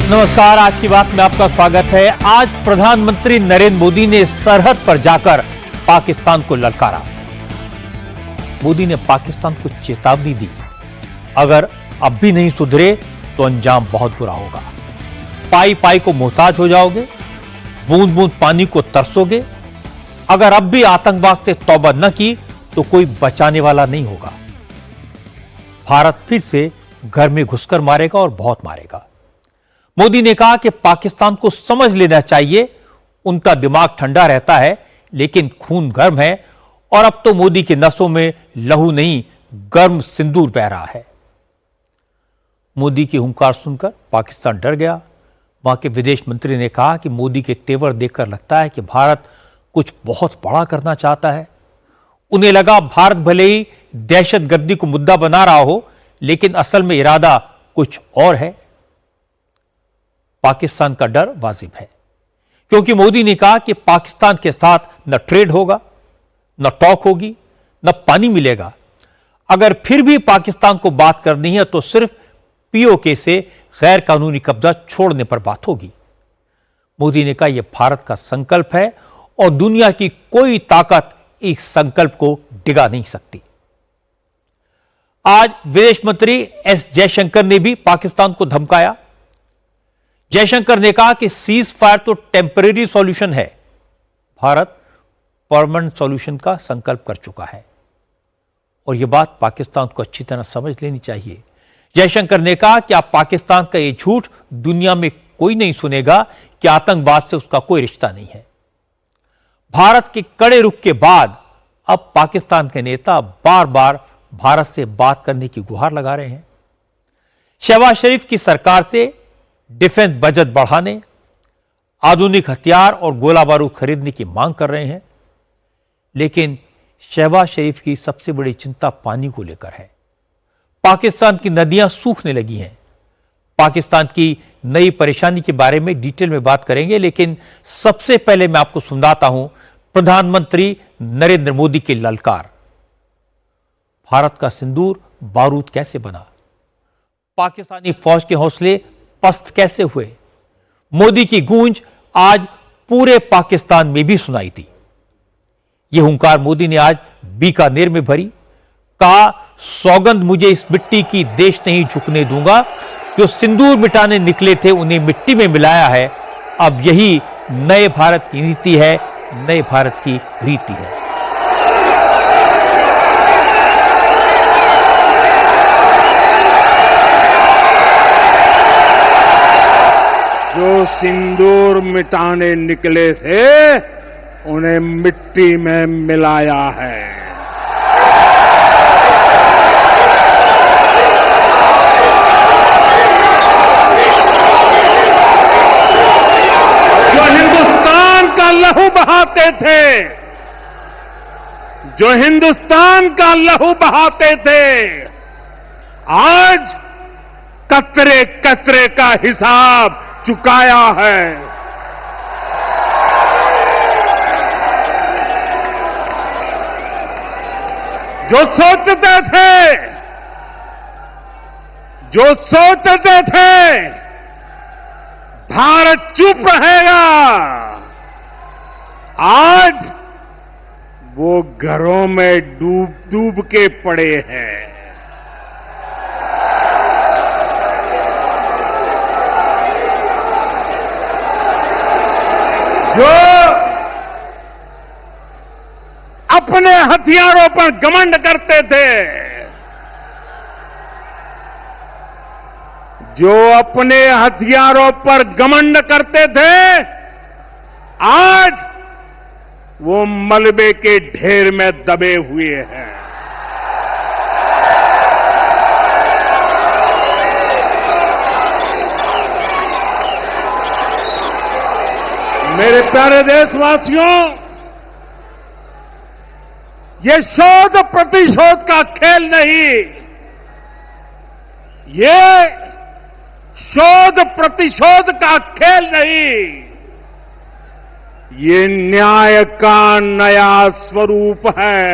नमस्कार, आज की बात में आपका स्वागत है। आज प्रधानमंत्री नरेंद्र मोदी ने सरहद पर जाकर पाकिस्तान को ललकारा। मोदी ने पाकिस्तान को चेतावनी दी, अगर अब भी नहीं सुधरे तो अंजाम बहुत बुरा होगा। पाई पाई को मोहताज हो जाओगे, बूंद बूंद पानी को तरसोगे। अगर अब भी आतंकवाद से तौबा न की तो कोई बचाने वाला नहीं होगा। भारत फिर से घर में घुसकर मारेगा और बहुत मारेगा। मोदी ने कहा कि पाकिस्तान को समझ लेना चाहिए, उनका दिमाग ठंडा रहता है लेकिन खून गर्म है, और अब तो मोदी की नसों में लहू नहीं, गर्म सिंदूर बह रहा है। मोदी की हुंकार सुनकर पाकिस्तान डर गया। वहां के विदेश मंत्री ने कहा कि मोदी के तेवर देखकर लगता है कि भारत कुछ बहुत बड़ा करना चाहता है। उन्हें लगा भारत भले ही दहशतगर्दी को मुद्दा बना रहा हो, लेकिन असल में इरादा कुछ और है। पाकिस्तान का डर वाजिब है, क्योंकि मोदी ने कहा कि पाकिस्तान के साथ न ट्रेड होगा, न टॉक होगी, न पानी मिलेगा। अगर फिर भी पाकिस्तान को बात करनी है तो सिर्फ पीओके से गैर कानूनी कब्जा छोड़ने पर बात होगी। मोदी ने कहा यह भारत का संकल्प है और दुनिया की कोई ताकत इस संकल्प को डिगा नहीं सकती। आज विदेश मंत्री एस जयशंकर ने भी पाकिस्तान को धमकाया। जयशंकर ने कहा कि सीज फायर तो टेम्परेरी सॉल्यूशन है, भारत परमानेंट सॉल्यूशन का संकल्प कर चुका है, और यह बात पाकिस्तान को अच्छी तरह समझ लेनी चाहिए। जयशंकर ने कहा कि आप पाकिस्तान का यह झूठ दुनिया में कोई नहीं सुनेगा कि आतंकवाद से उसका कोई रिश्ता नहीं है। भारत के कड़े रुख के बाद अब पाकिस्तान के नेता बार बार भारत से बात करने की गुहार लगा रहे हैं। शहबाज शरीफ की सरकार से डिफेंस बजट बढ़ाने, आधुनिक हथियार और गोला बारूद खरीदने की मांग कर रहे हैं, लेकिन शहबाज शरीफ की सबसे बड़ी चिंता पानी को लेकर है। पाकिस्तान की नदियां सूखने लगी हैं। पाकिस्तान की नई परेशानी के बारे में डिटेल में बात करेंगे, लेकिन सबसे पहले मैं आपको सुनाता हूं प्रधानमंत्री नरेंद्र मोदी की ललकार। भारत का सिंदूर बारूद कैसे बना, पाकिस्तानी फौज के हौसले पस्त कैसे हुए, मोदी की गूंज आज पूरे पाकिस्तान में भी सुनाई थी। यह हुंकार मोदी ने आज बीकानेर में भरी। कहा, सौगंध मुझे इस मिट्टी की देश नहीं झुकने दूंगा। जो सिंदूर मिटाने निकले थे उन्हें मिट्टी में मिलाया है। अब यही नए भारत की नीति है, नए भारत की रीति है। जो सिंदूर मिटाने निकले थे उन्हें मिट्टी में मिलाया है। जो हिंदुस्तान का लहू बहाते थे, जो हिंदुस्तान का लहू बहाते थे, आज कतरे कतरे का हिसाब चुकाया है। जो सोचते थे भारत चुप रहेगा, आज वो घरों में डूब के पड़े हैं। जो अपने हथियारों पर घमंड करते थे, जो अपने हथियारों पर घमंड करते थे, आज वो मलबे के ढेर में दबे हुए हैं। मेरे प्यारे देशवासियों, ये शोध प्रतिशोध का खेल नहीं, ये शोध प्रतिशोध का खेल नहीं, ये न्याय का नया स्वरूप है।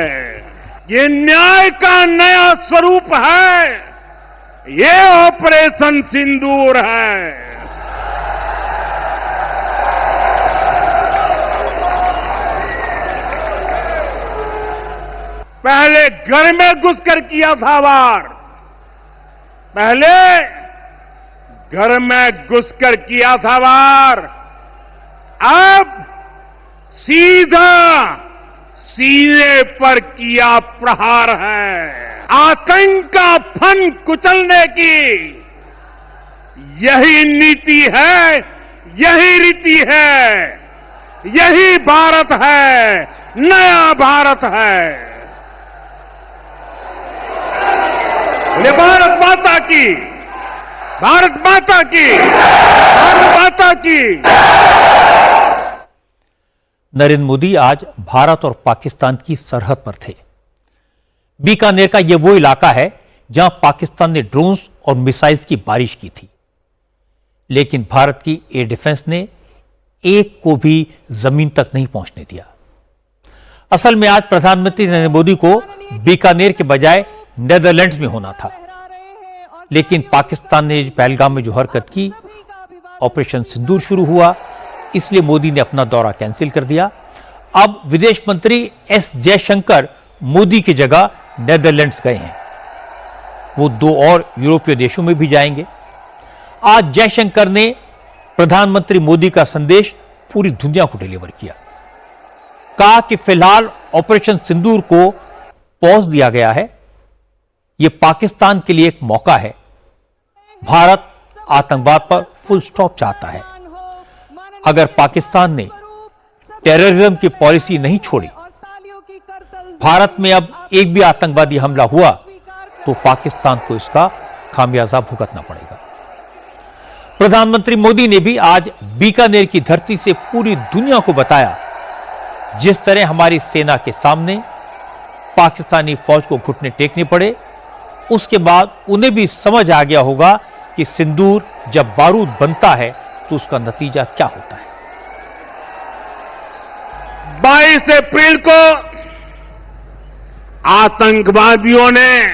ये न्याय का नया स्वरूप है। ये ऑपरेशन सिंदूर है। पहले घर में घुसकर किया था वार, पहले घर में घुसकर किया था वार, अब सीधा सीने पर किया प्रहार है। आतंक का फन कुचलने की यही नीति है, यही रीति है, यही भारत है, नया भारत है। बोले भारत माता की, भारत माता की, भारत माता की। नरेंद्र मोदी आज भारत और पाकिस्तान की सरहद पर थे। बीकानेर का यह वो इलाका है जहां पाकिस्तान ने ड्रोन्स और मिसाइल्स की बारिश की थी, लेकिन भारत की एयर डिफेंस ने एक को भी जमीन तक नहीं पहुंचने दिया। असल में आज प्रधानमंत्री नरेंद्र मोदी को बीकानेर के बजाय नेदरलैंड्स में होना था, लेकिन पाकिस्तान ने पहलगाम में जो हरकत की, ऑपरेशन सिंदूर शुरू हुआ, इसलिए मोदी ने अपना दौरा कैंसिल कर दिया। अब विदेश मंत्री एस जयशंकर मोदी की जगह नेदरलैंड्स गए हैं। वो 2 और यूरोपीय देशों में भी जाएंगे। आज जयशंकर ने प्रधानमंत्री मोदी का संदेश पूरी दुनिया को डिलीवर किया। कहा कि फिलहाल ऑपरेशन सिंदूर को पॉज दिया गया है, यह पाकिस्तान के लिए एक मौका है। भारत आतंकवाद पर फुल स्टॉप चाहता है। अगर पाकिस्तान ने टेररिज्म की पॉलिसी नहीं छोड़ी, भारत में अब एक भी आतंकवादी हमला हुआ तो पाकिस्तान को इसका खामियाजा भुगतना पड़ेगा। प्रधानमंत्री मोदी ने भी आज बीकानेर की धरती से पूरी दुनिया को बताया, जिस तरह हमारी सेना के सामने पाकिस्तानी फौज को घुटने टेकने पड़े, उसके बाद उन्हें भी समझ आ गया होगा कि सिंदूर जब बारूद बनता है तो उसका नतीजा क्या होता है। 22 अप्रैल को आतंकवादियों ने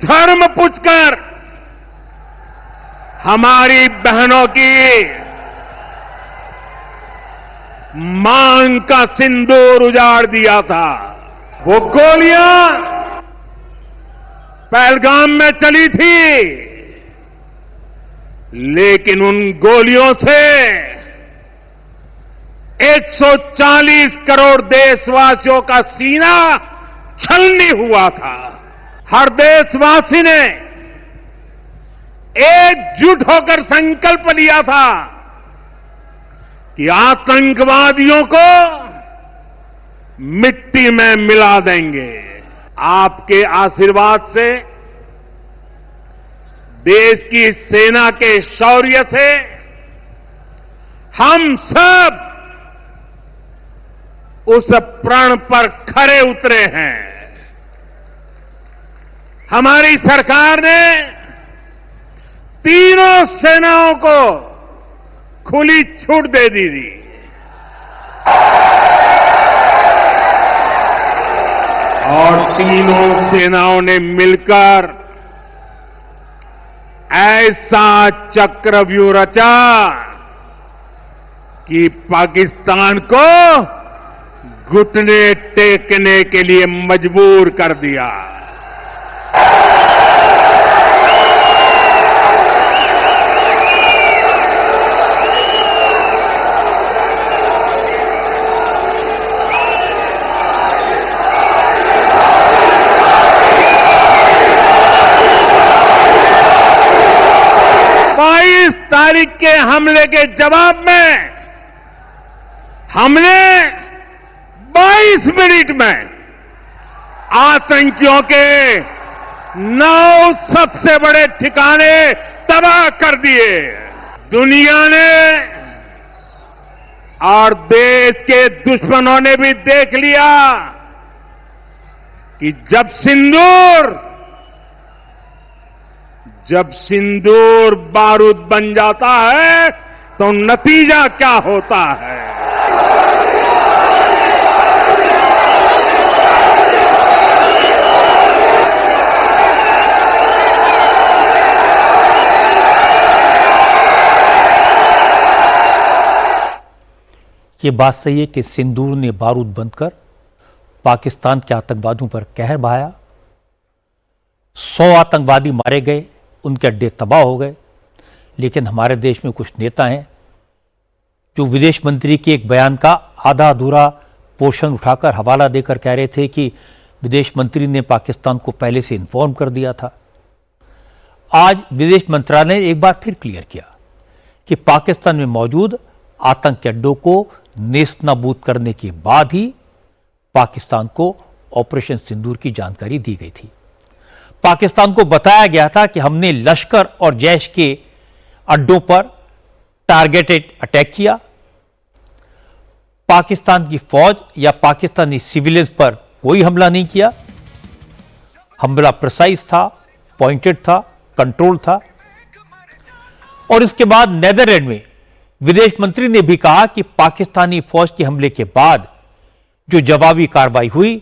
धर्म पूछकर हमारी बहनों की मांग का सिंदूर उजाड़ दिया था। वो गोलियां पहलगाम में चली थी, लेकिन उन गोलियों से 140 करोड़ देशवासियों का सीना छलनी हुआ था। हर देशवासी ने एकजुट होकर संकल्प लिया था कि आतंकवादियों को मिट्टी में मिला देंगे। आपके आशीर्वाद से, देश की सेना के शौर्य से हम सब उस प्रण पर खरे उतरे हैं। हमारी सरकार ने तीनों सेनाओं को खुली छूट दे दी थी। और तीनों सेनाओं ने मिलकर ऐसा चक्रव्यूह रचा कि पाकिस्तान को घुटने टेकने के लिए मजबूर कर दिया। तारीख के हमले के जवाब में हमने 22 मिनट में आतंकियों के 9 सबसे बड़े ठिकाने तबाह कर दिए। दुनिया ने और देश के दुश्मनों ने भी देख लिया कि जब सिंदूर बारूद बन जाता है तो नतीजा क्या होता है। ये बात सही है कि सिंदूर ने बारूद बनकर पाकिस्तान के आतंकवादियों पर कहर बहाया। 100 आतंकवादी मारे गए, उनके अड्डे तबाह हो गए। लेकिन हमारे देश में कुछ नेता हैं जो विदेश मंत्री के एक बयान का आधा अधूरा पोर्शन उठाकर हवाला देकर कह रहे थे कि विदेश मंत्री ने पाकिस्तान को पहले से इन्फॉर्म कर दिया था। आज विदेश मंत्रालय ने एक बार फिर क्लियर किया कि पाकिस्तान में मौजूद आतंकी अड्डों को नेस्तनाबूद करने के बाद ही पाकिस्तान को ऑपरेशन सिंदूर की जानकारी दी गई थी। पाकिस्तान को बताया गया था कि हमने लश्कर और जैश के अड्डों पर टारगेटेड अटैक किया। पाकिस्तान की फौज या पाकिस्तानी सिविलियंस पर कोई हमला नहीं किया। हमला प्रिसाइज था, पॉइंटेड था, कंट्रोल था। और इसके बाद नेदरलैंड में विदेश मंत्री ने भी कहा कि पाकिस्तानी फौज के हमले के बाद जो जवाबी कार्रवाई हुई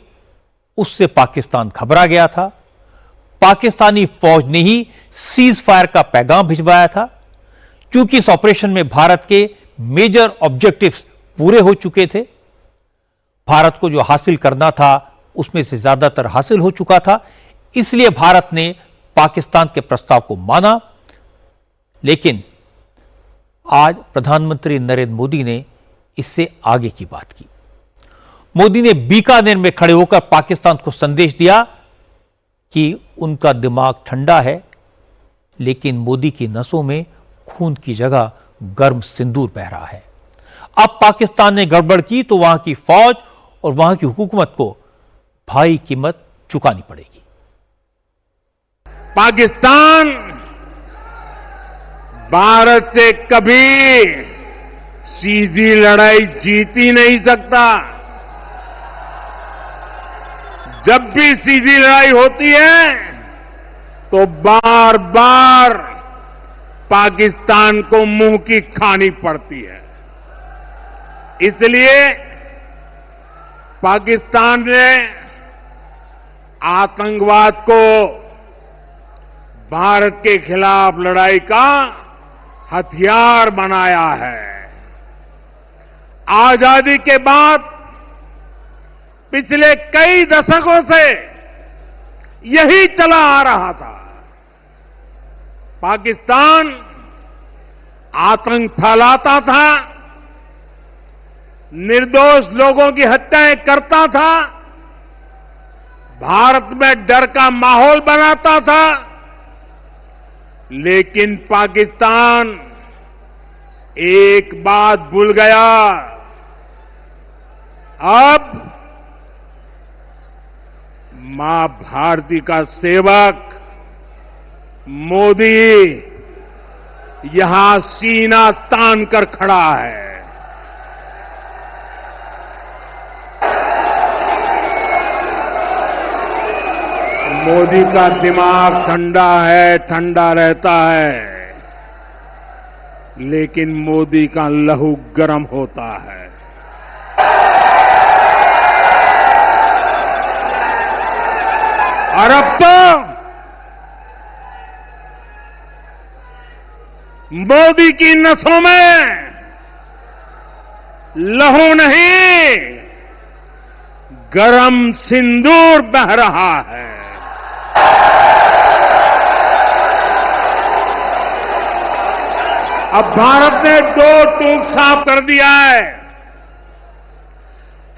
उससे पाकिस्तान घबरा गया था। पाकिस्तानी फौज ने ही सीज फायर का पैगाम भिजवाया था। क्योंकि इस ऑपरेशन में भारत के मेजर ऑब्जेक्टिव्स पूरे हो चुके थे, भारत को जो हासिल करना था उसमें से ज्यादातर हासिल हो चुका था, इसलिए भारत ने पाकिस्तान के प्रस्ताव को माना। लेकिन आज प्रधानमंत्री नरेंद्र मोदी ने इससे आगे की बात की। मोदी ने बीकानेर में खड़े होकर पाकिस्तान को संदेश दिया कि उनका दिमाग ठंडा है, लेकिन मोदी की नसों में खून की जगह गर्म सिंदूर बह रहा है। अब पाकिस्तान ने गड़बड़ की तो वहां की फौज और वहां की हुकूमत को भारी कीमत चुकानी पड़ेगी। पाकिस्तान भारत से कभी सीधी लड़ाई जीत ही नहीं सकता। जब भी सीधी लड़ाई होती है तो बार बार पाकिस्तान को मुंह की खानी पड़ती है। इसलिए पाकिस्तान ने आतंकवाद को भारत के खिलाफ लड़ाई का हथियार बनाया है। आजादी के बाद पिछले कई दशकों से यही चला आ रहा था। पाकिस्तान आतंक फैलाता था, निर्दोष लोगों की हत्याएं करता था, भारत में डर का माहौल बनाता था। लेकिन पाकिस्तान एक बात भूल गया। अब मां भारती का सेवक मोदी यहां सीना तान कर खड़ा है। मोदी का दिमाग ठंडा है, ठंडा रहता है, लेकिन मोदी का लहू गर्म होता है। और अब तो मोदी की नसों में लहू नहीं, गरम सिंदूर बह रहा है। अब भारत ने दो टूक साफ कर दिया है।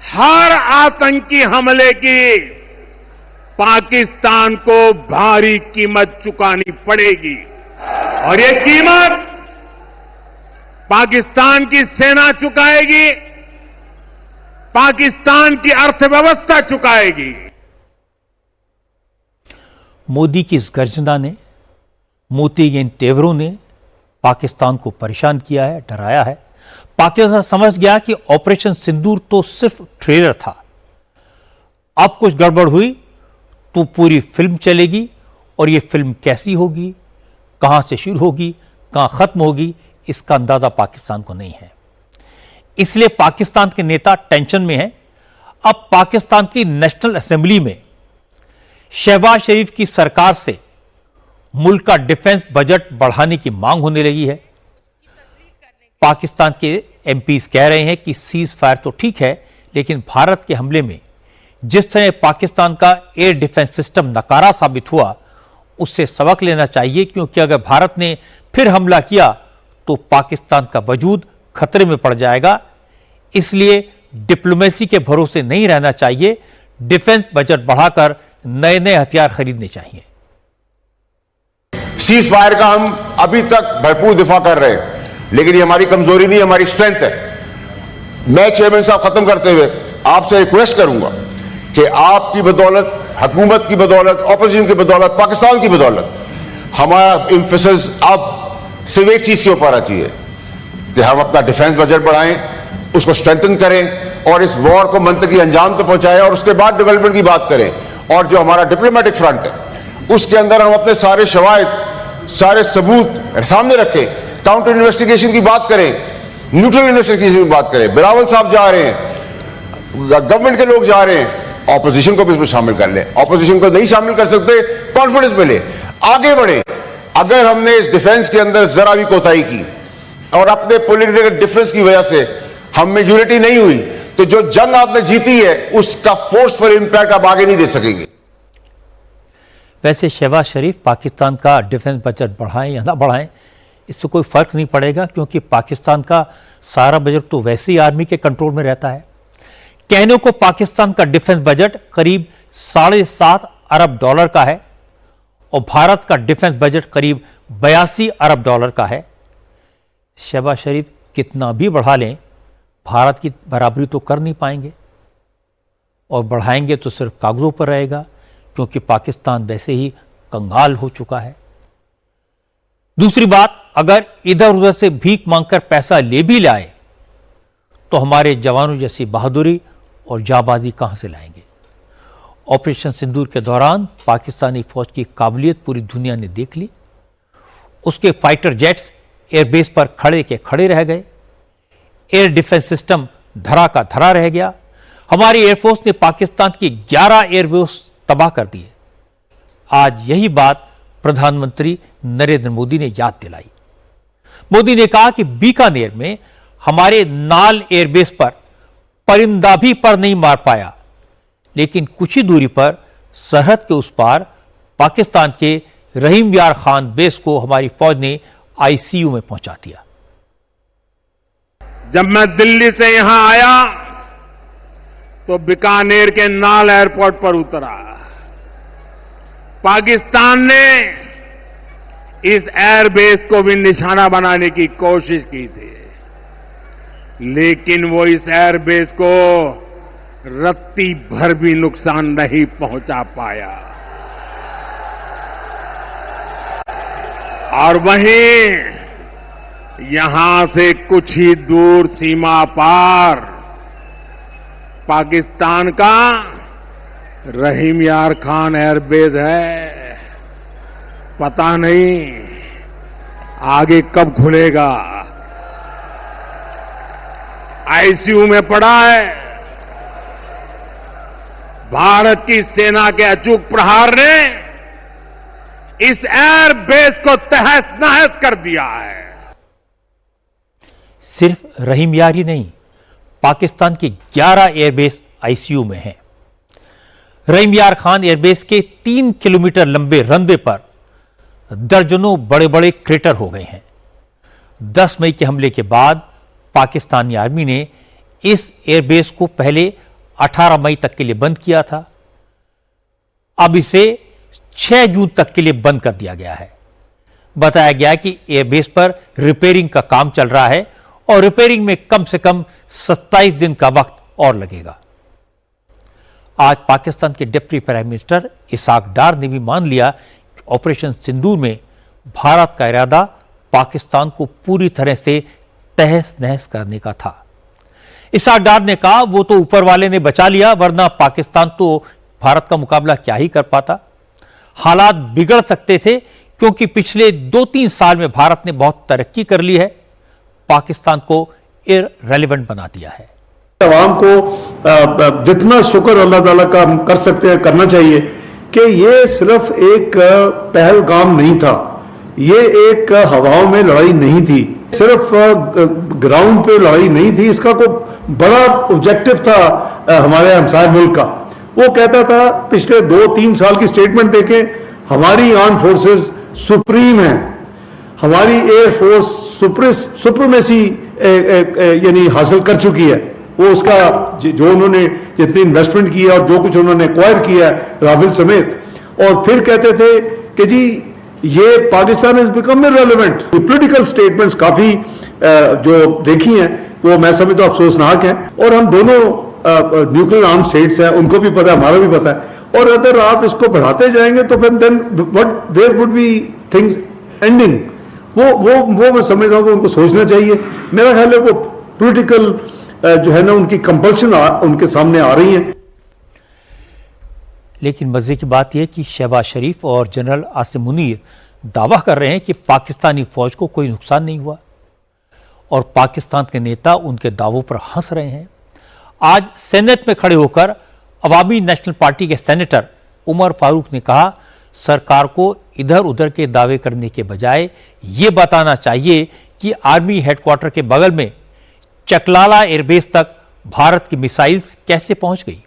हर आतंकी हमले की पाकिस्तान को भारी कीमत चुकानी पड़ेगी और ये कीमत पाकिस्तान की सेना चुकाएगी, पाकिस्तान की अर्थव्यवस्था चुकाएगी। मोदी की इस गर्जना ने, मोदी के इन तेवरों ने पाकिस्तान को परेशान किया है, डराया है। पाकिस्तान समझ गया कि ऑपरेशन सिंदूर तो सिर्फ ट्रेलर था, अब कुछ गड़बड़ हुई तो पूरी फिल्म चलेगी और ये फिल्म कैसी होगी, कहां से शुरू होगी, कहां खत्म होगी, इसका अंदाजा पाकिस्तान को नहीं है। इसलिए पाकिस्तान के नेता टेंशन में हैं। अब पाकिस्तान की नेशनल असेंबली में शहबाज शरीफ की सरकार से मुल्क का डिफेंस बजट बढ़ाने की मांग होने लगी है। पाकिस्तान के एमपीज कह रहे हैं कि सीज फायर तो ठीक है, लेकिन भारत के हमले में जिस तरह पाकिस्तान का एयर डिफेंस सिस्टम नकारा साबित हुआ, उससे सबक लेना चाहिए, क्योंकि अगर भारत ने फिर हमला किया तो पाकिस्तान का वजूद खतरे में पड़ जाएगा। इसलिए डिप्लोमेसी के भरोसे नहीं रहना चाहिए, डिफेंस बजट बढ़ाकर नए नए हथियार खरीदने चाहिए। सीज फायर का हम अभी तक भरपूर दिफा कर रहे हैं, लेकिन ये हमारी कमजोरी नहीं, हमारी स्ट्रेंथ है। मैं चेयरमैन साहब खत्म करते हुए आपसे रिक्वेस्ट करूंगा कि आपकी बदौलत, हुकूमत की बदौलत, ऑपोजिशन की बदौलत, पाकिस्तान की बदौलत हमारा इंफोसिस अब सिर्फ एक चीज के ऊपर आ चाहिए कि हम अपना डिफेंस बजट बढ़ाएं, उसको स्ट्रेंथन करें और इस वॉर को मंतकी अंजाम तक पहुंचाएं और उसके बाद डेवलपमेंट की बात करें। और जो हमारा डिप्लोमेटिक फ्रंट है उसके अंदर हम अपने सारे शवाहिद, सारे सबूत सामने रखें, काउंटर इन्वेस्टिगेशन की बात करें, न्यूट्रल इन्वेस्टिगेशन की बात करें। बिलावल साहब जा रहे हैं, गवर्नमेंट के लोग जा रहे हैं, ऑपोजिशन को भी इसमें शामिल कर लें। ऑपोजिशन को नहीं शामिल कर सकते, कॉन्फिडेंस मिले, आगे बढ़े। अगर हमने इस डिफेंस के अंदर जरा भी कोताही की और अपने पॉलिटिकल डिफरेंस की वजह से हम में यूनिटी नहीं हुई, तो जो जंग आपने जीती है उसका फोर्सफुल इंपैक्ट आप आगे नहीं दे सकेंगे। वैसे शहबाज शरीफ पाकिस्तान का डिफेंस बजट बढ़ाएं या ना बढ़ाएं, इससे कोई फर्क नहीं पड़ेगा, क्योंकि पाकिस्तान का सारा बजट तो वैसे ही आर्मी के कंट्रोल में रहता है। कहने को पाकिस्तान का डिफेंस बजट करीब $7.5 अरब का है और भारत का डिफेंस बजट करीब $82 अरब का है। शहबाज शरीफ कितना भी बढ़ा लें, भारत की बराबरी तो कर नहीं पाएंगे, और बढ़ाएंगे तो सिर्फ कागजों पर रहेगा, क्योंकि पाकिस्तान वैसे ही कंगाल हो चुका है। दूसरी बात, अगर इधर उधर से भीख मांगकर पैसा ले भी लाए तो हमारे जवानों जैसी बहादुरी और जाबाजी कहां से लाएंगे। ऑपरेशन सिंदूर के दौरान पाकिस्तानी फौज की काबिलियत पूरी दुनिया ने देख ली। उसके फाइटर जेट्स एयरबेस पर खड़े के खड़े रह गए, एयर डिफेंस सिस्टम धरा का धरा रह गया। हमारी एयरफोर्स ने पाकिस्तान की 11 एयरबेस तबाह कर दिए। आज यही बात प्रधानमंत्री नरेंद्र मोदी ने याद दिलाई। मोदी ने कहा कि बीकानेर में हमारे नाल एयरबेस पर परिंदा भी पर नहीं मार पाया, लेकिन कुछ ही दूरी पर सरहद के उस पार पाकिस्तान के रहीम यार खान बेस को हमारी फौज ने आईसीयू में पहुंचा दिया। जब मैं दिल्ली से यहां आया तो बीकानेर के नाल एयरपोर्ट पर उतरा। पाकिस्तान ने इस एयरबेस को भी निशाना बनाने की कोशिश की थी, लेकिन वो इस एयरबेस को रत्ती भर भी नुकसान नहीं पहुंचा पाया। और वहीं यहां से कुछ ही दूर सीमा पार पाकिस्तान का रहीम यार खान एयरबेस है। पता नहीं आगे कब खुलेगा। आईसीयू में पड़ा है। भारत की सेना के अचूक प्रहार ने इस एयरबेस को तहस नहस कर दिया है। सिर्फ रहीम यार ही नहीं, पाकिस्तान की 11 एयरबेस आईसीयू में हैं। रहीम यार खान एयरबेस के 3 किलोमीटर लंबे रनवे पर दर्जनों बड़े बड़े क्रेटर हो गए हैं। 10 मई के हमले के बाद पाकिस्तानी आर्मी ने इस एयरबेस को पहले 18 मई तक के लिए बंद किया था। अब इसे 6 जून तक के लिए बंद कर दिया गया है। बताया गया कि एयरबेस पर रिपेयरिंग का काम चल रहा है और रिपेयरिंग में कम से कम 27 दिन का वक्त और लगेगा। आज पाकिस्तान के डिप्टी प्राइम मिनिस्टर इसाक डार ने भी मान लिया कि ऑपरेशन सिंदूर में भारत का इरादा पाकिस्तान को पूरी तरह से तहस नहस करने का था। इसाक डार ने कहा वो तो ऊपर वाले ने बचा लिया, वरना पाकिस्तान तो भारत का मुकाबला क्या ही कर पाता। हालात बिगड़ सकते थे, क्योंकि पिछले 2-3 साल में भारत ने बहुत तरक्की कर ली है, पाकिस्तान को इररिलेवेंट बना दिया है। आवाम को जितना शुक्र अल्लाह ताला का हम कर सकते हैं करना चाहिए कि ये सिर्फ एक पहलगाम नहीं था, ये एक हवाओं में लड़ाई नहीं थी, सिर्फ ग्राउंड पे लड़ाई नहीं थी। इसका कोई बड़ा ऑब्जेक्टिव था हमारे हमसाय मुल्क का, वो कहता था, पिछले 2-3 साल की स्टेटमेंट देखें, हमारी आर्म फोर्सेस सुप्रीम है, हमारी एयरफोर्स सुप्रीमेसी यानी हासिल कर चुकी है। वो उसका जो उन्होंने जितनी इन्वेस्टमेंट की है और जो कुछ उन्होंने एक्वायर किया है राफेल समेत, और फिर कहते थे कि जी ये Pakistan is become irrelevant. Political statements काफी जो देखी हैं वो मैं समझता हूं अफसोसनाक हैं, और हम दोनों न्यूक्लियर आर्म स्टेट्स हैं, उनको भी पता है, हमारा भी पता है। और अगर आप इसको बढ़ाते जाएंगे तो फिर then what where would be things ending, वो मैं समझता हूं कि उनको सोचना चाहिए। मेरा ख्याल है वो पॉलिटिकल जो है ना उनकी कंपल्शन उनके सामने आ रही है। लेकिन मजे की बात यह कि शहबाज शरीफ और जनरल आसिम मुनीर दावा कर रहे हैं कि पाकिस्तानी फौज को कोई नुकसान नहीं हुआ, और पाकिस्तान के नेता उनके दावों पर हंस रहे हैं। आज सेनेट में खड़े होकर अवामी नेशनल पार्टी के सेनेटर उमर फारूक ने कहा, सरकार को इधर उधर के दावे करने के बजाय ये बताना चाहिए कि आर्मी हेडक्वार्टर के बगल में चकलाला एयरबेस तक भारत की मिसाइल्स कैसे पहुंच गई,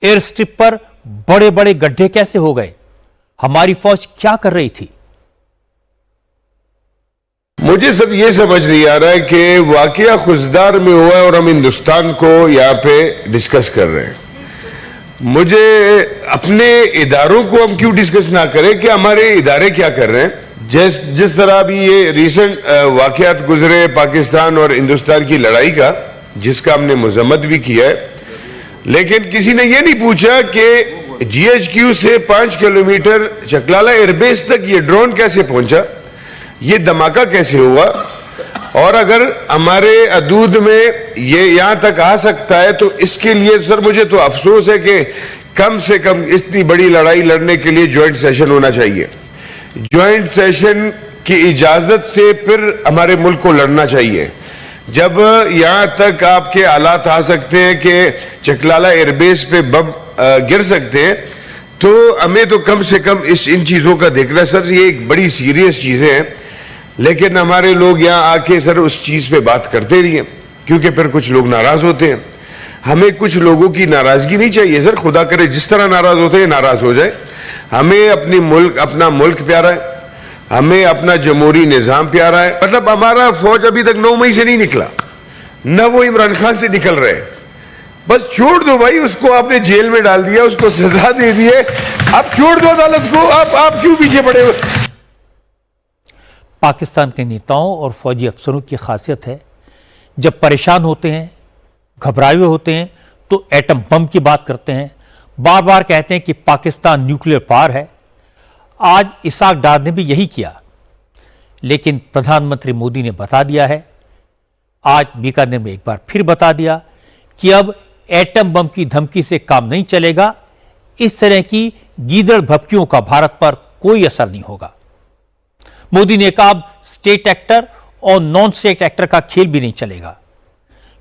एयर स्ट्रिप पर बड़े बड़े गड्ढे कैसे हो गए, हमारी फौज क्या कर रही थी। मुझे सब ये समझ नहीं आ रहा है कि वाकया खुजदार में हुआ है और हम हिंदुस्तान को यहाँ पे डिस्कस कर रहे हैं। मुझे अपने इदारों को हम क्यों डिस्कस ना करें कि हमारे इदारे क्या कर रहे हैं। जिस तरह अभी ये रिसेंट वाकयात गुजरे पाकिस्तान और हिंदुस्तान की लड़ाई का, जिसका हमने मजम्मत भी किया है, लेकिन किसी ने ये नहीं पूछा कि GHQ से 5 किलोमीटर चकलाला एयरबेस तक ये ड्रोन कैसे पहुंचा, ये धमाका कैसे हुआ, और अगर हमारे हदूद में ये यहां तक आ सकता है तो इसके लिए सर मुझे तो अफसोस है कि कम से कम इतनी बड़ी लड़ाई लड़ने के लिए ज्वाइंट सेशन होना चाहिए। ज्वाइंट सेशन की इजाजत से फिर हमारे मुल्क को लड़ना चाहिए। जब यहां तक आपके हालात आ सकते हैं कि चकलाला एयरबेस पे बम गिर सकते हैं, तो हमें तो कम से कम इन चीजों का देखना। सर ये एक बड़ी सीरियस चीजें हैं, लेकिन हमारे लोग यहां आके सर उस चीज पे बात करते नहीं है, क्योंकि फिर कुछ लोग नाराज होते हैं। हमें कुछ लोगों की नाराजगी नहीं चाहिए सर, खुदा करे जिस तरह नाराज होते हैं नाराज हो जाए। हमें अपना मुल्क प्यारा है, हमें अपना जमहूरी निजाम प्यारा है। मतलब हमारा फौज अभी तक 9 मई से नहीं निकला, न वो इमरान खान से निकल रहे। बस छोड़ दो भाई, उसको आपने जेल में डाल दिया, उसको सजा दे दी है, अब छोड़ दो अदालत को। आप क्यों पीछे पड़े हो। पाकिस्तान के नेताओं और फौजी अफसरों की खासियत है, जब परेशान होते हैं, घबराए हुए होते हैं, तो एटम बम की बात करते हैं, बार बार कहते हैं कि पाकिस्तान न्यूक्लियर पावर है। आज इसाक डार ने भी यही किया, लेकिन प्रधानमंत्री मोदी ने बता दिया है, आज बीकानेर में एक बार फिर बता दिया कि अब एटम बम की धमकी से काम नहीं चलेगा। इस तरह की गीदड़ भपकियों का भारत पर कोई असर नहीं होगा। मोदी ने कहा अब स्टेट एक्टर और नॉन स्टेट एक्टर का खेल भी नहीं चलेगा,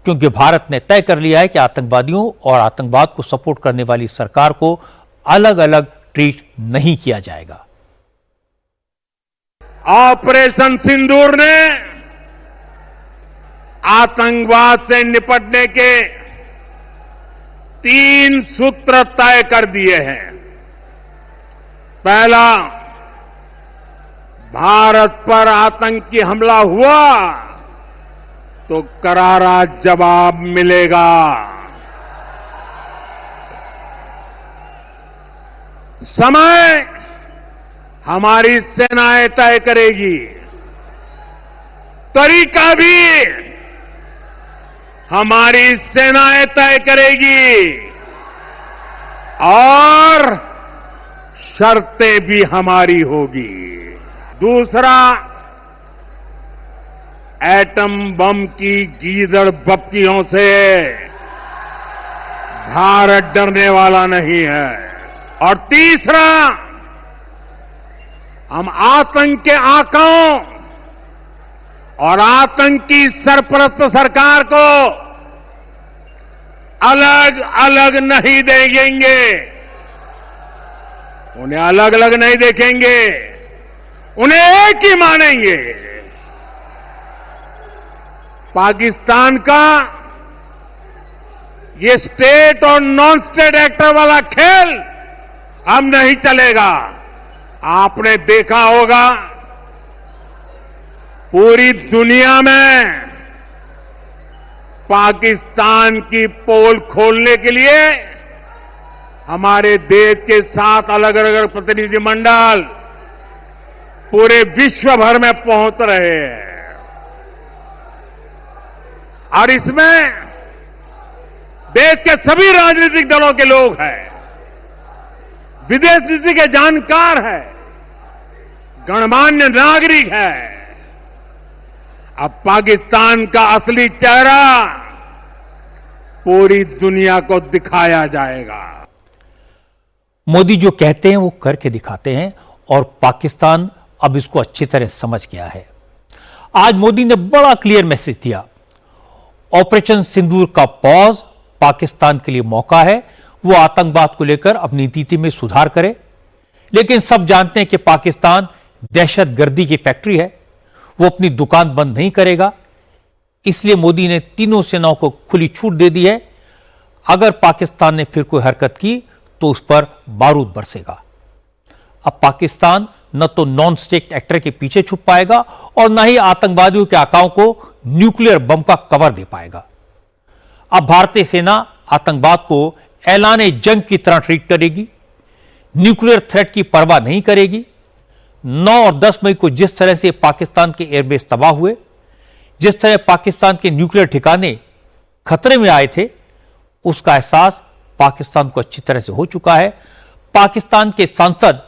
क्योंकि भारत ने तय कर लिया है कि आतंकवादियों और आतंकवाद को सपोर्ट करने वाली सरकार को अलग अलग ट्रीट नहीं किया जाएगा। ऑपरेशन सिंदूर ने आतंकवाद से निपटने के 3 सूत्र तय कर दिए हैं। पहला, भारत पर आतंकी हमला हुआ तो करारा जवाब मिलेगा। समय हमारी सेनाएं तय करेगी, तरीका भी हमारी सेनाएं तय करेगी, और शर्तें भी हमारी होगी। दूसरा, एटम बम की गीदड़ भपकियों से भारत डरने वाला नहीं है। और तीसरा, हम आतंक के आकाओं और आतंकी सरपरस्त सरकार को अलग अलग नहीं देखेंगे, उन्हें अलग अलग नहीं देखेंगे, उन्हें एक ही मानेंगे। पाकिस्तान का ये स्टेट और नॉन स्टेट एक्टर वाला खेल अब नहीं चलेगा। आपने देखा होगा पूरी दुनिया में पाकिस्तान की पोल खोलने के लिए हमारे देश के 7 अलग अलग प्रतिनिधिमंडल पूरे विश्व भर में पहुंच रहे हैं और इसमें देश के सभी राजनीतिक दलों के लोग हैं, विदेश नीति के जानकार हैं, गणमान्य नागरिक हैं। अब पाकिस्तान का असली चेहरा पूरी दुनिया को दिखाया जाएगा। मोदी जो कहते हैं वो करके दिखाते हैं और पाकिस्तान अब इसको अच्छी तरह समझ गया है। आज मोदी ने बड़ा क्लियर मैसेज दिया, ऑपरेशन सिंदूर का पॉज पाकिस्तान के लिए मौका है, वो आतंकवाद को लेकर अपनी नीति में सुधार करे। लेकिन सब जानते हैं कि पाकिस्तान दहशतगर्दी की फैक्ट्री है, वो अपनी दुकान बंद नहीं करेगा। इसलिए मोदी ने तीनों सेनाओं को खुली छूट दे दी है। अगर पाकिस्तान ने फिर कोई हरकत की तो उस पर बारूद बरसेगा। अब पाकिस्तान न तो नॉन स्टेट एक्टर के पीछे छुप पाएगा और न ही आतंकवादियों के आकाओं को न्यूक्लियर बम का कवर दे पाएगा। अब भारतीय सेना आतंकवाद को ऐलाने जंग की तरह ट्रीट करेगी, न्यूक्लियर थ्रेट की परवाह नहीं करेगी। 9 और 10 मई को जिस तरह से पाकिस्तान के एयरबेस तबाह हुए, जिस तरह पाकिस्तान के न्यूक्लियर ठिकाने खतरे में आए थे, उसका एहसास पाकिस्तान को अच्छी तरह से हो चुका है। पाकिस्तान के सांसद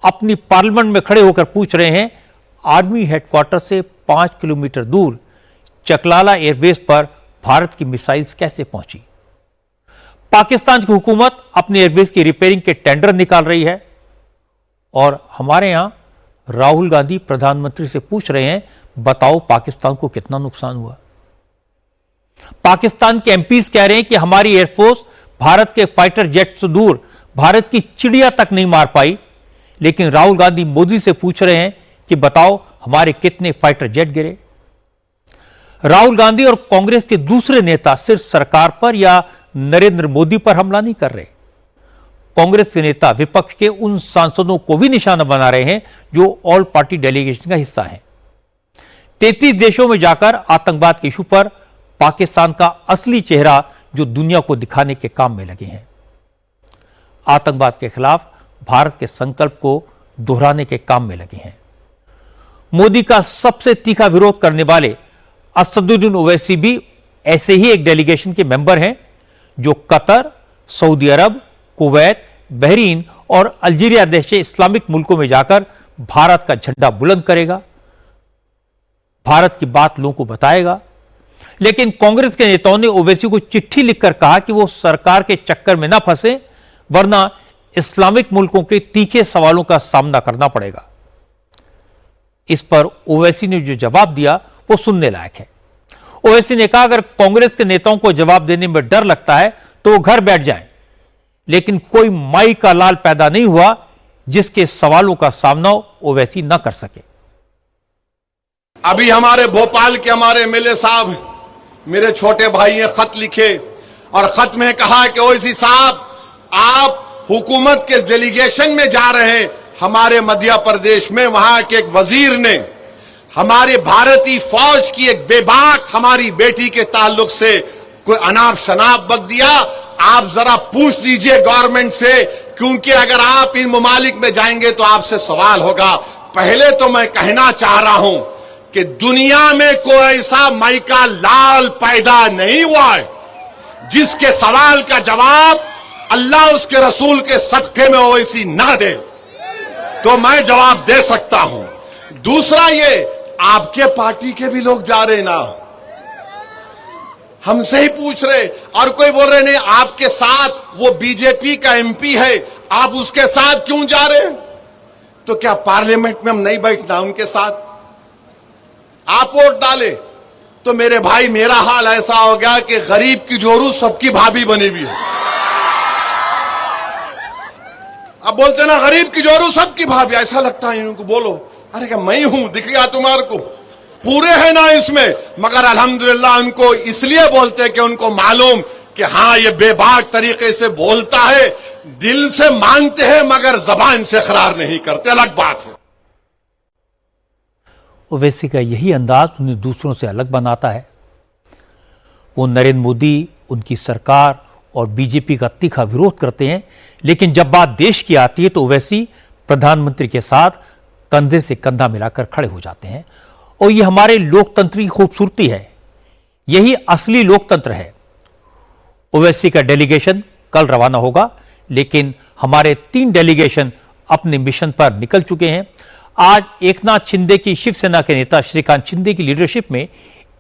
अपनी पार्लियामेंट में खड़े होकर पूछ रहे हैं, आर्मी हेडक्वार्टर से 5 किलोमीटर दूर चकलाला एयरबेस पर भारत की मिसाइल्स कैसे पहुंची। पाकिस्तान की हुकूमत अपने एयरबेस की रिपेयरिंग के टेंडर निकाल रही है और हमारे यहां राहुल गांधी प्रधानमंत्री से पूछ रहे हैं, बताओ पाकिस्तान को कितना नुकसान हुआ। पाकिस्तान के एमपीज कह रहे हैं कि हमारी एयरफोर्स भारत के फाइटर जेट से दूर भारत की चिड़िया तक नहीं मार पाई। लेकिन राहुल गांधी मोदी से पूछ रहे हैं कि बताओ हमारे कितने फाइटर जेट गिरे। राहुल गांधी और कांग्रेस के दूसरे नेता सिर्फ सरकार पर या नरेंद्र मोदी पर हमला नहीं कर रहे। कांग्रेस के नेता विपक्ष के उन सांसदों को भी निशाना बना रहे हैं जो ऑल पार्टी डेलीगेशन का हिस्सा हैं। 33 देशों में जाकर आतंकवाद के इशू पर पाकिस्तान का असली चेहरा जो दुनिया को दिखाने के काम में लगे हैं। आतंकवाद के खिलाफ भारत के संकल्प को दोहराने के काम में लगे हैं। मोदी का सबसे तीखा विरोध करने वाले असदुद्दीन ओवैसी भी ऐसे ही एक डेलीगेशन के मेंबर हैं जो कतर, सऊदी अरब, कुवैत, बहरीन और अल्जीरिया जैसे इस्लामिक मुल्कों में जाकर भारत का झंडा बुलंद करेगा, भारत की बात लोगों को बताएगा। लेकिन कांग्रेस के नेताओं ने ओवैसी को चिट्ठी लिखकर कहा कि वो सरकार के चक्कर में ना फंसे, वरना इस्लामिक मुल्कों के तीखे सवालों का सामना करना पड़ेगा। इस पर ओवैसी ने जो जवाब दिया वो सुनने लायक है। ओवैसी ने कहा, अगर कांग्रेस के नेताओं को जवाब देने में डर लगता है तो वो घर बैठ जाएं, लेकिन कोई माई का लाल पैदा नहीं हुआ जिसके सवालों का सामना ओवैसी न कर सके। अभी हमारे भोपाल के हमारे एमएलए साहब, मेरे छोटे भाई ने खत लिखे और खत में कहा कि ओवैसी साहब, आप हुकूमत के डेलीगेशन में जा रहे हैं हमारे मध्य प्रदेश में, वहां के एक वजीर ने हमारे भारतीय फौज की एक बेबाक हमारी बेटी के ताल्लुक से कोई अनाप शनाप बक दिया। आप जरा पूछ लीजिए गवर्नमेंट से, क्योंकि अगर आप इन ममालिक में जाएंगे तो आपसे सवाल होगा। पहले तो मैं कहना चाह रहा हूं कि दुनिया में कोई ऐसा माई का लाल पैदा नहीं हुआ है जिसके सवाल का जवाब अल्लाह उसके रसूल के सदके में ओवैसी ना दे, तो मैं जवाब दे सकता हूं। दूसरा, ये आपके पार्टी के भी लोग जा रहे ना, हमसे ही पूछ रहे, और कोई बोल रहे नहीं आपके साथ वो बीजेपी का एमपी है, आप उसके साथ क्यों जा रहे? तो क्या पार्लियामेंट में हम नहीं बैठना उनके साथ? आप वोट डाले तो मेरे भाई मेरा हाल ऐसा हो गया कि गरीब की जोरू सबकी भाभी बनी हुई है। अब बोलते ना गरीब की जोरू सबकी भाभी, ऐसा लगता है इनको। बोलो, अरे क्या मैं हूं, दिख गया तुम्हारे को? पूरे हैं ना इसमें, मगर अल्हम्दुलिल्लाह उनको इसलिए बोलते कि उनको मालूम कि हाँ ये बेबाक तरीके से बोलता है, दिल से मांगते हैं मगर जबान से इकरार नहीं करते, अलग बात है। ओवैसी का यही अंदाज उन्हें दूसरों से अलग बनाता है। वो नरेंद्र मोदी, उनकी सरकार और बीजेपी का तीखा विरोध करते हैं, लेकिन जब बात देश की आती है तो ओवैसी प्रधानमंत्री के साथ कंधे से कंधा मिलाकर खड़े हो जाते हैं। और ये हमारे लोकतंत्र की खूबसूरती है, यही असली लोकतंत्र है। ओवैसी का डेलीगेशन कल रवाना होगा, लेकिन हमारे 3 डेलीगेशन अपने मिशन पर निकल चुके हैं। आज एकनाथ शिंदे की शिवसेना के नेता श्रीकांत शिंदे की लीडरशिप में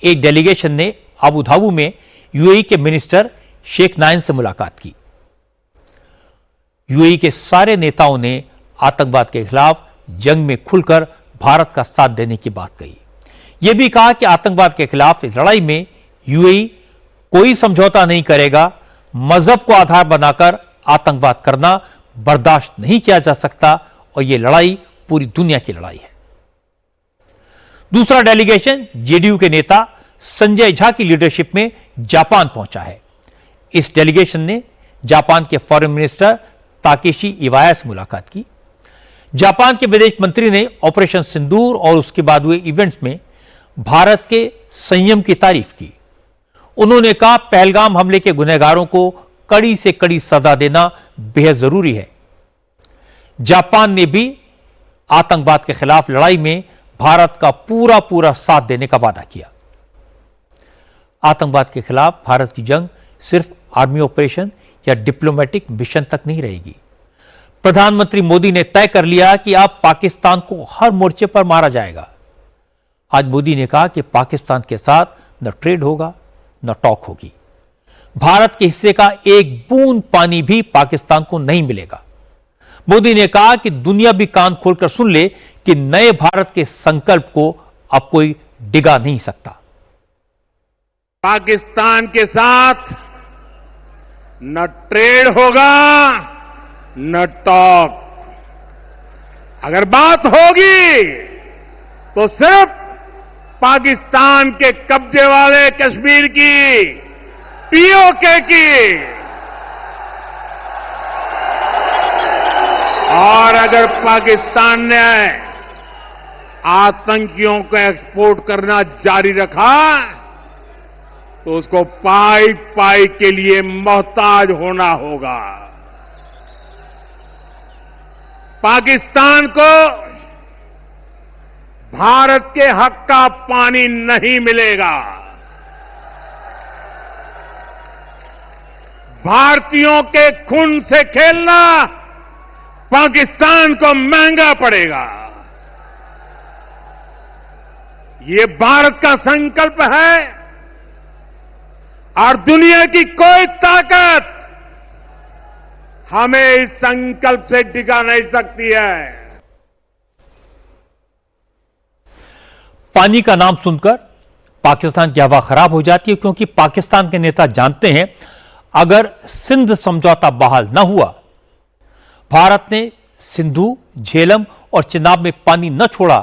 एक डेलीगेशन ने अबू धाबी में यूएई के मिनिस्टर शेख नायन से मुलाकात की। यूएई के सारे नेताओं ने आतंकवाद के खिलाफ जंग में खुलकर भारत का साथ देने की बात कही। यह भी कहा कि आतंकवाद के खिलाफ इस लड़ाई में यूएई कोई समझौता नहीं करेगा। मजहब को आधार बनाकर आतंकवाद करना बर्दाश्त नहीं किया जा सकता और यह लड़ाई पूरी दुनिया की लड़ाई है। दूसरा डेलीगेशन जेडीयू के नेता संजय झा की लीडरशिप में जापान पहुंचा है। इस डेलीगेशन ने जापान के फॉरेन मिनिस्टर ताकेशी इवाया से मुलाकात की। जापान के विदेश मंत्री ने ऑपरेशन सिंदूर और उसके बाद हुए इवेंट्स में भारत के संयम की तारीफ की। उन्होंने कहा, पहलगाम हमले के गुनहगारों को कड़ी से कड़ी सजा देना बेहद जरूरी है। जापान ने भी आतंकवाद के खिलाफ लड़ाई में भारत का पूरा साथ देने का वादा किया। आतंकवाद के खिलाफ भारत की जंग सिर्फ आर्मी ऑपरेशन या डिप्लोमेटिक मिशन तक नहीं रहेगी। प्रधानमंत्री मोदी ने तय कर लिया कि अब पाकिस्तान को हर मोर्चे पर मारा जाएगा। आज मोदी ने कहा कि पाकिस्तान के साथ न ट्रेड होगा न टॉक होगी। भारत के हिस्से का एक बूंद पानी भी पाकिस्तान को नहीं मिलेगा। मोदी ने कहा कि दुनिया भी कान खोलकर सुन ले कि नए भारत के संकल्प को अब कोई डिगा नहीं सकता। पाकिस्तान के साथ न ट्रेड होगा न टॉक। अगर बात होगी तो सिर्फ पाकिस्तान के कब्जे वाले कश्मीर की, पीओके की। और अगर पाकिस्तान ने आतंकियों को एक्सपोर्ट करना जारी रखा तो उसको पाई पाई के लिए मोहताज होना होगा। पाकिस्तान को भारत के हक का पानी नहीं मिलेगा। भारतीयों के खून से खेलना पाकिस्तान को महंगा पड़ेगा। ये भारत का संकल्प है और दुनिया की कोई ताकत हमें इस संकल्प से टिका नहीं सकती है। पानी का नाम सुनकर पाकिस्तान की हवा खराब हो जाती है, क्योंकि पाकिस्तान के नेता जानते हैं अगर सिंध समझौता बहाल न हुआ, भारत ने सिंधु, झेलम और चिनाब में पानी न छोड़ा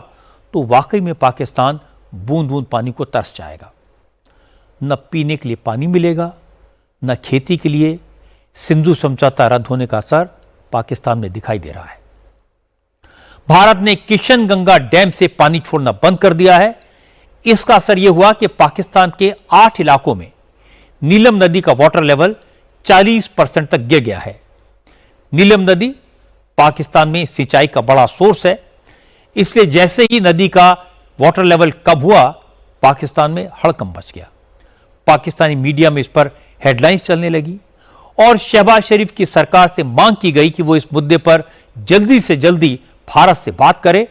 तो वाकई में पाकिस्तान बूंद बूंद पानी को तरस जाएगा। न पीने के लिए पानी मिलेगा, न खेती के लिए। सिंधु समझौता रद्द होने का असर पाकिस्तान में दिखाई दे रहा है। भारत ने किशन गंगा डैम से पानी छोड़ना बंद कर दिया है। इसका असर यह हुआ कि पाकिस्तान के 8 इलाकों में नीलम नदी का वाटर लेवल 40% तक गिर गया है। नीलम नदी पाकिस्तान में सिंचाई का बड़ा सोर्स है, इसलिए जैसे ही नदी का वाटर लेवल कम हुआ, पाकिस्तान में हड़कंप मच गया। पाकिस्तानी मीडिया में इस पर हेडलाइंस चलने लगी और शहबाज शरीफ की सरकार से मांग की गई कि वो इस मुद्दे पर जल्दी से जल्दी भारत से बात करे,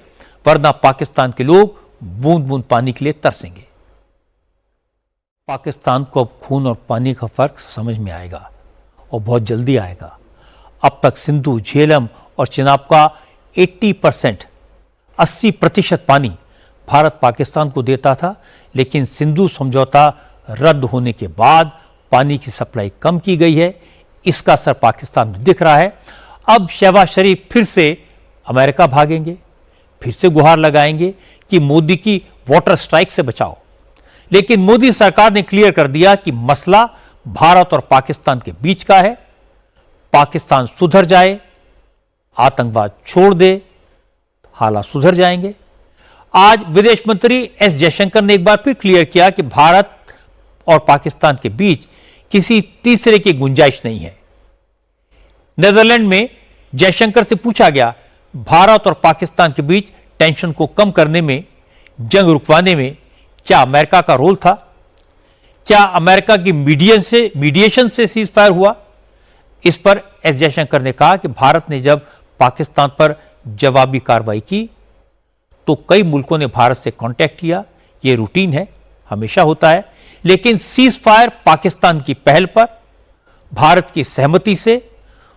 वरना पाकिस्तान के लोग बूंद बूंद पानी के लिए तरसेंगे। पाकिस्तान को अब खून और पानी का फर्क समझ में आएगा और बहुत जल्दी आएगा। अब तक सिंधु, झेलम और चिनाब का 80% पानी भारत पाकिस्तान को देता था, लेकिन सिंधु समझौता रद्द होने के बाद पानी की सप्लाई कम की गई है। इसका असर पाकिस्तान में दिख रहा है। अब शहबाज शरीफ फिर से अमेरिका भागेंगे, फिर से गुहार लगाएंगे कि मोदी की वाटर स्ट्राइक से बचाओ। लेकिन मोदी सरकार ने क्लियर कर दिया कि मसला भारत और पाकिस्तान के बीच का है। पाकिस्तान सुधर जाए, आतंकवाद छोड़ दे, हालात सुधर जाएंगे। आज विदेश मंत्री एस जयशंकर ने एक बार फिर क्लियर किया कि भारत और पाकिस्तान के बीच किसी तीसरे की गुंजाइश नहीं है। नीदरलैंड में जयशंकर से पूछा गया, भारत और पाकिस्तान के बीच टेंशन को कम करने में, जंग रुकवाने में क्या अमेरिका का रोल था? क्या अमेरिका की मीडिएशन से सीज फायर हुआ? इस पर एस जयशंकर ने कहा कि भारत ने जब पाकिस्तान पर जवाबी कार्रवाई की तो कई मुल्कों ने भारत से कांटेक्ट किया। यह रूटीन है, हमेशा होता है। लेकिन सीज फायर पाकिस्तान की पहल पर, भारत की सहमति से,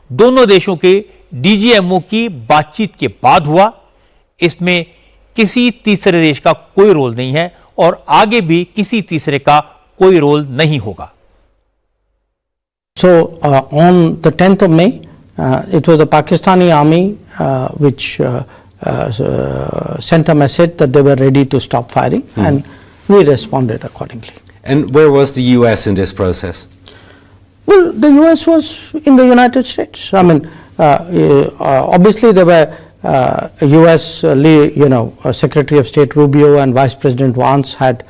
दोनों देशों के डीजीएमओ की बातचीत के बाद हुआ। इसमें किसी तीसरे देश का कोई रोल नहीं है और आगे भी किसी तीसरे का कोई रोल नहीं होगा। So on the 10th of May, it was the Pakistani army which sent a message that they were ready to stop firing, and we responded accordingly. And where was the U.S. in this process? Well, the U.S. was in the United States. I mean, obviously there were U.S. Secretary of State Rubio and Vice President Vance had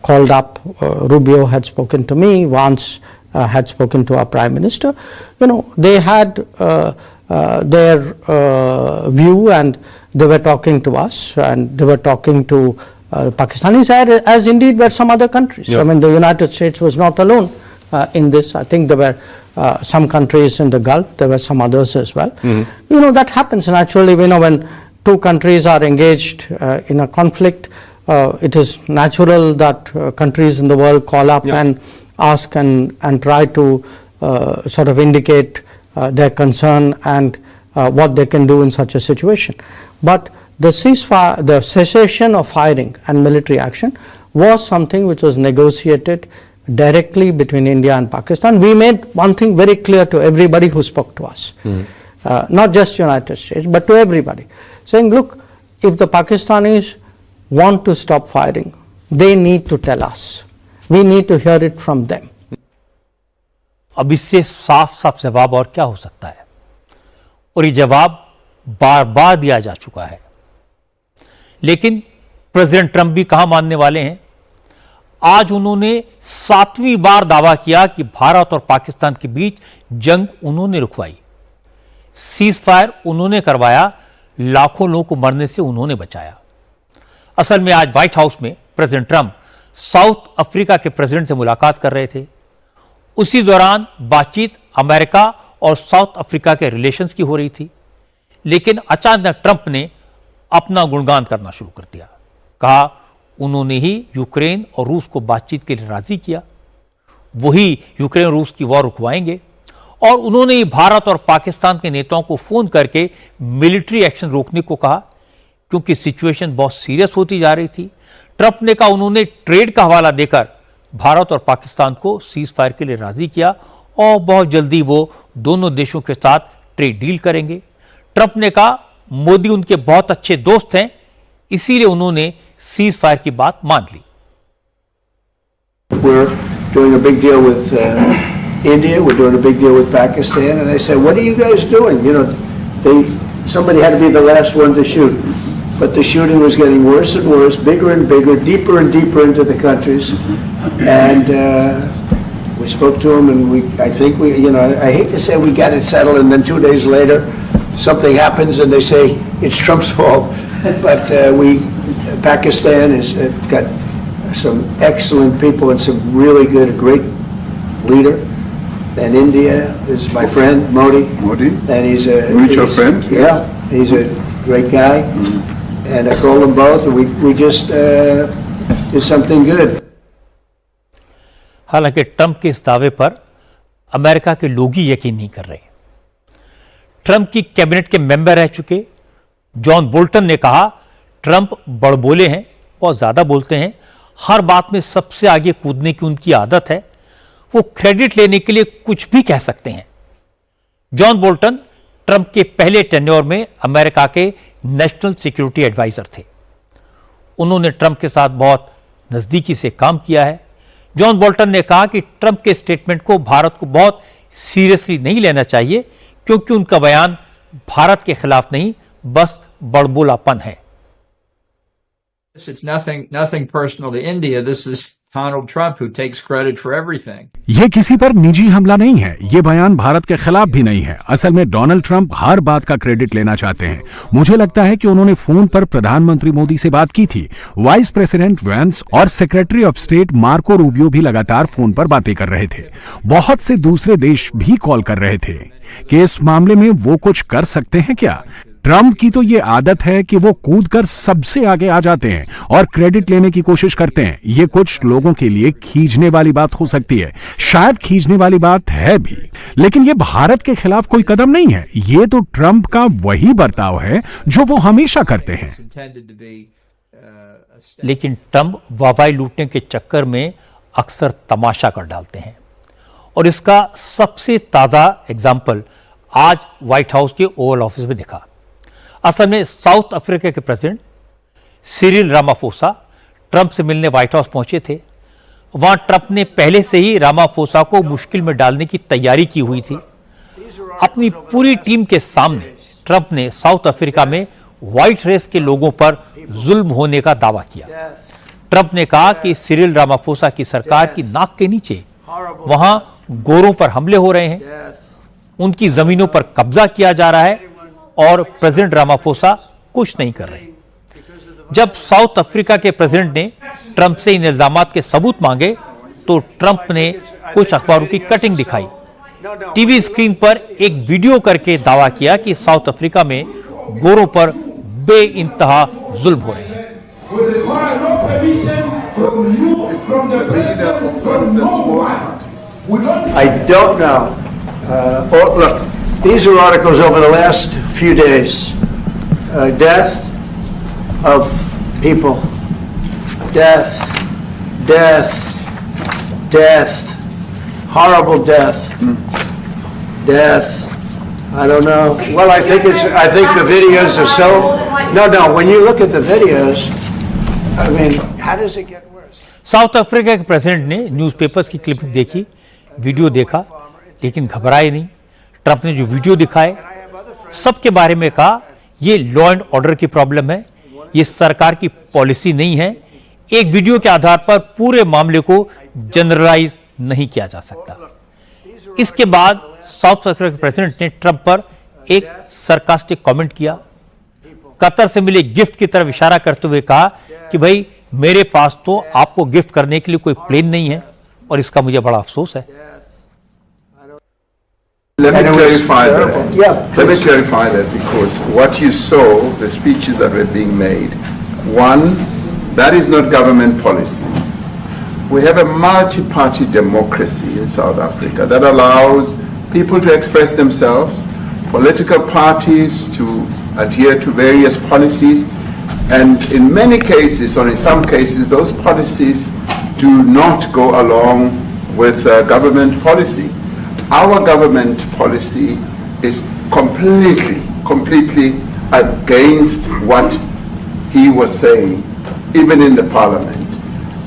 called up. Rubio had spoken to me. Vance had spoken to our Prime Minister. They had their view, and they were talking to us, and they were talking to Pakistanis, as indeed were some other countries. Yeah. I mean, the United States was not alone in this. I think there were some countries in the Gulf, there were some others as well. That happens naturally. When two countries are engaged in a conflict, it is natural that countries in the world call up and ask and try to sort of indicate their concern and what they can do in such a situation. But the ceasefire, the cessation of firing and military action was something which was negotiated directly between India and Pakistan. We made one thing very clear to everybody who spoke to us, not just United States, but to everybody, saying, look, if the Pakistanis want to stop firing, they need to tell us. We need to hear it from them. अब इससे साफ साफ जवाब और क्या हो सकता है? और ये जवाब बार बार दिया जा चुका है। लेकिन प्रेसिडेंट ट्रंप भी कहां मानने वाले हैं? आज उन्होंने 7वीं बार दावा किया कि भारत और पाकिस्तान के बीच जंग उन्होंने रुकवाई, सीज फायर उन्होंने करवाया, लाखों लोगों को मरने से उन्होंने बचाया। असल में आज व्हाइट हाउस में प्रेसिडेंट ट्रंप साउथ अफ्रीका के प्रेसिडेंट से मुलाकात कर रहे थे। उसी दौरान बातचीत अमेरिका और साउथ अफ्रीका के रिलेशंस की हो रही थी। लेकिन अचानक ट्रंप ने अपना गुणगान करना शुरू कर दिया। कहा उन्होंने ही यूक्रेन और रूस को बातचीत के लिए राजी किया, वही यूक्रेन रूस की वॉर रुकवाएंगे, और उन्होंने ही भारत और पाकिस्तान के नेताओं को फोन करके मिलिट्री एक्शन रोकने को कहा, क्योंकि सिचुएशन बहुत सीरियस होती जा रही थी। ट्रंप ने कहा उन्होंने ट्रेड का हवाला देकर भारत और पाकिस्तान को सीज फायर के लिए राजी किया और बहुत जल्दी वो दोनों देशों के साथ ट्रेड डील करेंगे। ट्रंप ने कहा मोदी उनके बहुत अच्छे दोस्त हैं, इसीलिए उन्होंने सीज फायर की बात मान ली। We're doing a big deal with India. We're doing a big deal with Pakistan. And I said, what are you guys doing? Somebody had to be the last one to shoot. But the shooting was getting worse and worse, bigger and bigger, deeper and deeper into the countries. And we spoke to them, and I think I hate to say we got it settled, and then 2 days later, something happens and they say it's Trump's fault. But Pakistan has got some excellent people and some really great leader. And India is my friend, Modi. And he's a mutual friend. Yeah, he's a great guy. And I called them both, and we just did something good. हालांकि Trump के इस दावे पर America के लोग ही यकीन नहीं कर रहे। ट्रंप की कैबिनेट के मेंबर रह चुके जॉन बोल्टन ने कहा ट्रंप बड़बोले हैं, बहुत ज्यादा बोलते हैं, हर बात में सबसे आगे कूदने की उनकी आदत है, वो क्रेडिट लेने के लिए कुछ भी कह सकते हैं। जॉन बोल्टन ट्रंप के पहले टेन्योर में अमेरिका के नेशनल सिक्योरिटी एडवाइजर थे। उन्होंने ट्रंप के साथ बहुत नजदीकी से काम किया है। जॉन बोल्टन ने कहा कि ट्रंप के स्टेटमेंट को भारत को बहुत सीरियसली नहीं लेना चाहिए क्योंकि उनका बयान भारत के खिलाफ नहीं, बस बड़बोलापन है। It's nothing personal to India. This is Donald Trump who takes credit for everything. ये किसी पर निजी हमला नहीं है, ये बयान भारत के खिलाफ भी नहीं है। असल में डोनाल्ड ट्रंप हर बात का क्रेडिट लेना चाहते हैं। मुझे लगता है कि उन्होंने फोन पर प्रधानमंत्री मोदी से बात की थी। वाइस प्रेसिडेंट वैंस और secretary of state Marco Rubio भी लगातार फोन पर बातें कर रहे थे। बहुत से दूसरे देश भी कॉल कर रहे थे कि इस मामले में वो कुछ कर सकते हैं क्या। ट्रंप की तो ये आदत है कि वो कूदकर सबसे आगे आ जाते हैं और क्रेडिट लेने की कोशिश करते हैं। ये कुछ लोगों के लिए खींचने वाली बात हो सकती है, शायद खींचने वाली बात है भी, लेकिन ये भारत के खिलाफ कोई कदम नहीं है। ये तो ट्रंप का वही बर्ताव है जो वो हमेशा करते हैं। लेकिन ट्रंप वाहवाही लूटने के चक्कर में अक्सर तमाशा कर डालते हैं और इसका सबसे ताजा एग्जाम्पल आज व्हाइट हाउस के ओवल ऑफिस में दिखा। असल में साउथ अफ्रीका के प्रेसिडेंट सिरिल रामाफोसा ट्रंप से मिलने व्हाइट हाउस पहुंचे थे। वहां ट्रंप ने पहले से ही रामाफोसा को मुश्किल में डालने की तैयारी की हुई थी। अपनी पूरी टीम के सामने ट्रंप ने साउथ अफ्रीका में व्हाइट रेस के लोगों पर जुल्म होने का दावा किया। ट्रंप ने कहा कि सिरिल रामाफोसा की सरकार की नाक के नीचे वहां गोरों पर हमले हो रहे हैं, उनकी जमीनों पर कब्जा किया जा रहा है और प्रेसिडेंट रामाफोसा कुछ नहीं कर रहे। जब साउथ अफ्रीका के प्रेसिडेंट ने ट्रंप से इन इल्जामात के सबूत मांगे तो ट्रंप ने कुछ अखबारों की कटिंग दिखाई। टीवी स्क्रीन पर एक वीडियो करके दावा किया कि साउथ अफ्रीका में गोरों पर बेइंतहा जुल्म हो रहे हैं। I don't know. Look, these are articles over the last few days. Death of people. Death. Horrible death. Death. I don't know. Well, I think the videos are so. No. When you look at the videos, I mean, how does it get worse? South Africa के president ने newspapers की clipping देखी, video देखा, लेकिन घबराए नहीं। Trump ने जो वीडियो दिखाए सबके बारे में कहा ये लॉ एंड ऑर्डर की प्रॉब्लम है, ये सरकार की पॉलिसी नहीं है। एक वीडियो के आधार पर पूरे मामले को जनरलाइज नहीं किया जा सकता। इसके बाद साउथ अफ्रीका के प्रेसिडेंट ने ट्रंप पर एक सरकास्टिक कमेंट किया। कतर से मिले गिफ्ट की तरफ इशारा करते हुए कहा कि भाई मेरे पास तो आपको गिफ्ट करने के लिए कोई प्लेन नहीं है और इसका मुझे बड़ा अफसोस है। Let me clarify that because what you saw, the speeches that were being made, one, that is not government policy. We have a multi-party democracy in South Africa that allows people to express themselves, political parties to adhere to various policies, and in many cases, or in some cases, those policies do not go along with government policy. Our government policy is completely against what he was saying, even in the parliament.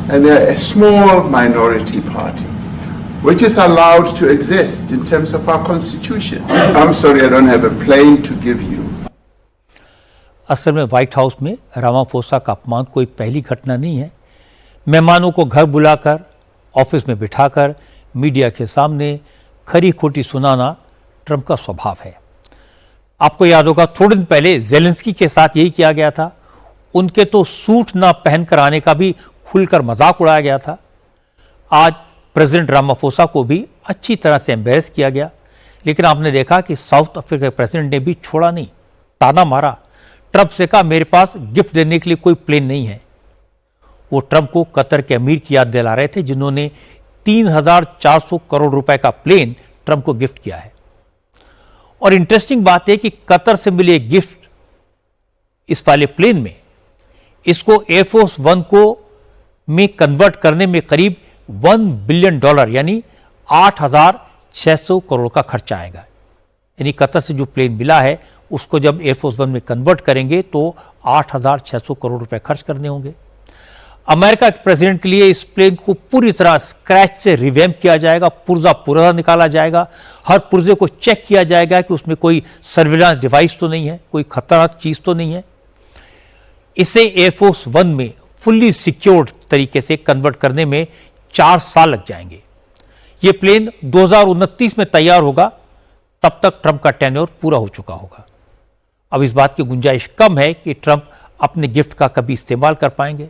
And they're a small minority party, which is allowed to exist in terms of our constitution. I'm sorry, I don't have a plane to give you. असल में white house में Ramaphosa का अपमान कोई पहली घटना नहीं है। मेहमानों को घर बुलाकर, ऑफिस में बिठाकर, मीडिया के सामने खरी खोटी सुनाना ट्रंप का स्वभाव है। आपको याद होगा थोड़े दिन पहले ज़ेलेंस्की के साथ यही किया गया था। उनके तो सूट ना पहनकर आने का भी खुलकर मजाक उड़ाया गया था। आज प्रेसिडेंट रामाफोसा को भी अच्छी तरह से एम्बेरस किया गया, लेकिन आपने देखा कि साउथ अफ्रीका के प्रेसिडेंट ने भी छोड़ा नहीं, ताना मारा। ट्रंप से कहा मेरे पास गिफ्ट देने के लिए कोई प्लेन नहीं है। वो ट्रंप को कतर के अमीर की याद दिला रहे थे जिन्होंने 3,400 करोड़ रुपए का प्लेन ट्रंप को गिफ्ट किया है। और इंटरेस्टिंग बात है कि कतर से मिले गिफ्ट इस वाले प्लेन में इसको एयरफोर्स वन को में कन्वर्ट करने में करीब $1 बिलियन यानी 8,600 करोड़ का खर्चा आएगा। यानी कतर से जो प्लेन मिला है उसको जब एयरफोर्स वन में कन्वर्ट करेंगे तो 8,600 करोड़ रुपए खर्च करने होंगे। अमेरिका के प्रेसिडेंट के लिए इस प्लेन को पूरी तरह स्क्रैच से रिवैम्प किया जाएगा, पुर्जा निकाला जाएगा, हर पुर्जे को चेक किया जाएगा कि उसमें कोई सर्विलांस डिवाइस तो नहीं है, कोई खतरनाक चीज तो नहीं है। इसे एयरफोर्स 1 में फुल्ली सिक्योर्ड तरीके से कन्वर्ट करने में 4 साल लग जाएंगे। यह प्लेन 2029 में तैयार होगा, तब तक ट्रंप का टेन्योर पूरा हो चुका होगा। अब इस बात की गुंजाइश कम है कि ट्रंप अपने गिफ्ट का कभी इस्तेमाल कर पाएंगे,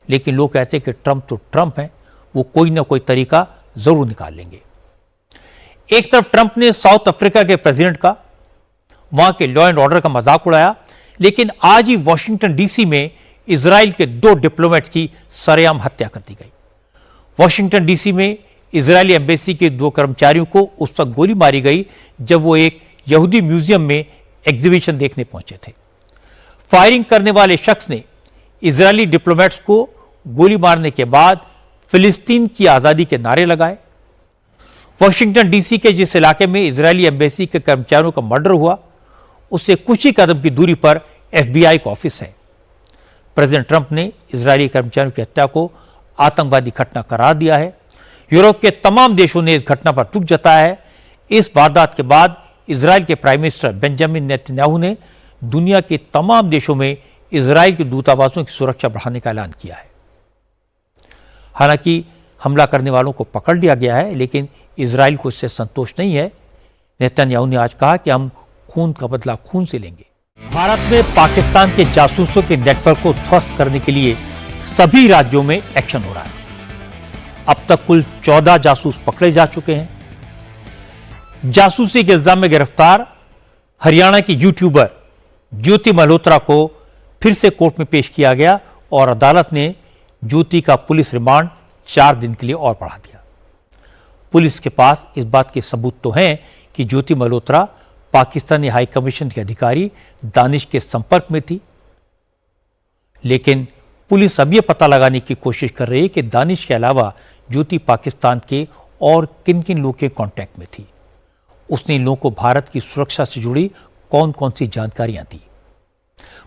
लेकिन लोग कहते हैं कि ट्रंप तो ट्रंप है, वो कोई ना कोई तरीका जरूर निकाल लेंगे। एक तरफ ट्रंप ने साउथ अफ्रीका के प्रेसिडेंट का, वहां के लॉ एंड ऑर्डर का मजाक उड़ाया, लेकिन आज ही वॉशिंगटन डीसी में इजराइल के 2 डिप्लोमेट की सरेआम हत्या कर दी गई। वॉशिंगटन डीसी में इजरायली एम्बेसी के 2 कर्मचारियों को उस वक्त गोली मारी गई जब वो एक यहूदी म्यूजियम में एग्जीबिशन देखने पहुंचे थे। फायरिंग करने वाले शख्स ने इजरायली डिप्लोमेट्स को गोली मारने के बाद फिलिस्तीन की आजादी के नारे लगाए। वॉशिंगटन डीसी के जिस इलाके में इजरायली एम्बेसी के कर्मचारियों का मर्डर हुआ, उससे कुछ ही कदम की दूरी पर FBI का ऑफिस है। प्रेसिडेंट ट्रंप ने इजरायली कर्मचारियों की हत्या को आतंकवादी घटना करार दिया है। यूरोप के तमाम देशों ने इस घटना पर दुख जताया है। इस वारदात के बाद इजराइल के प्राइम मिनिस्टर बेंजामिन नेतन्याहू ने दुनिया के तमाम देशों में इजराइल के दूतावासों की सुरक्षा बढ़ाने का ऐलान किया है। हालांकि हमला करने वालों को पकड़ लिया गया है, लेकिन इजराइल को इससे संतोष नहीं है। नेतन्याहू ने आज कहा कि हम खून का बदला खून से लेंगे। भारत में पाकिस्तान के जासूसों के नेटवर्क को ध्वस्त करने के लिए सभी राज्यों में एक्शन हो रहा है। अब तक कुल 14 जासूस पकड़े जा चुके हैं। जासूसी के इल्जाम में गिरफ्तार हरियाणा की यूट्यूबर ज्योति मल्होत्रा को फिर से कोर्ट में पेश किया गया और अदालत ने ज्योति का पुलिस रिमांड 4 दिन के लिए और बढ़ा दिया। पुलिस के पास इस बात के सबूत तो हैं कि ज्योति मल्होत्रा पाकिस्तानी हाई कमीशन के अधिकारी दानिश के संपर्क में थी, लेकिन पुलिस अब यह पता लगाने की कोशिश कर रही है कि दानिश के अलावा ज्योति पाकिस्तान के और किन किन लोगों के कांटेक्ट में थी। उसने इन लोगों को भारत की सुरक्षा से जुड़ी कौन कौन सी जानकारियां दी।